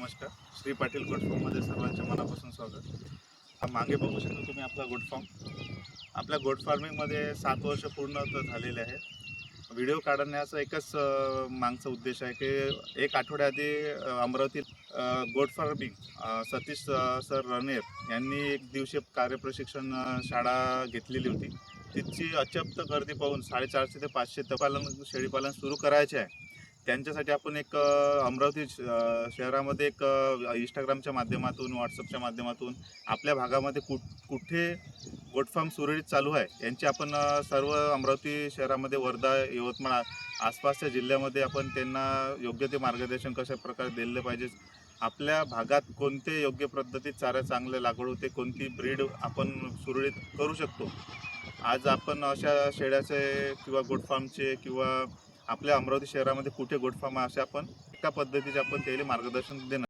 नमस्कार. श्री पाटील गोट फार्ममध्ये सर्वांचे मनापासून स्वागत. हा मागे बघू शकता तुम्ही आपला गोट फार्म. आपल्या गोट फार्मिंगमध्ये 7 वर्ष पूर्ण झालेले आहे. व्हिडिओ काढण्याचा एकच मागचा उद्देश आहे की एक आठवड्याआधी अमरावती गोट फार्मिंग सतीश सर रणेर यांनी एक दिवसीय कार्यप्रशिक्षण शाळा घेतलेली होती. तिची अचंब गर्दी पाहून 450 ते 500 शेळीपालन सुरू करायचे आहे. त्यांच्यासाठी आपण एक अमरावती शहरामध्ये एक इंस्टाग्रामच्या माध्यमातून, व्हॉट्सअपच्या माध्यमातून आपल्या भागामध्ये कुठे गोट फार्म सुरळीत चालू आहे यांची आपण सर्व अमरावती शहरामध्ये, वर्धा, यवतमाळ आसपासच्या जिल्ह्यामध्ये आपण त्यांना योग्य ते मार्गदर्शन कशा प्रकारे दिले पाहिजे, आपल्या भागात कोणते योग्य पद्धतीत चारा चांगले लागवड होते, कोणती ब्रीड आपण सुरळीत करू शकतो. आज आपण अशा शेळ्याचे किंवा गोट फार्मचे किंवा आपल्या अमरावती शहरामध्ये कुठे गोट फार्म असे आपण एका पद्धतीचे आपण त्याला मार्गदर्शन देणार.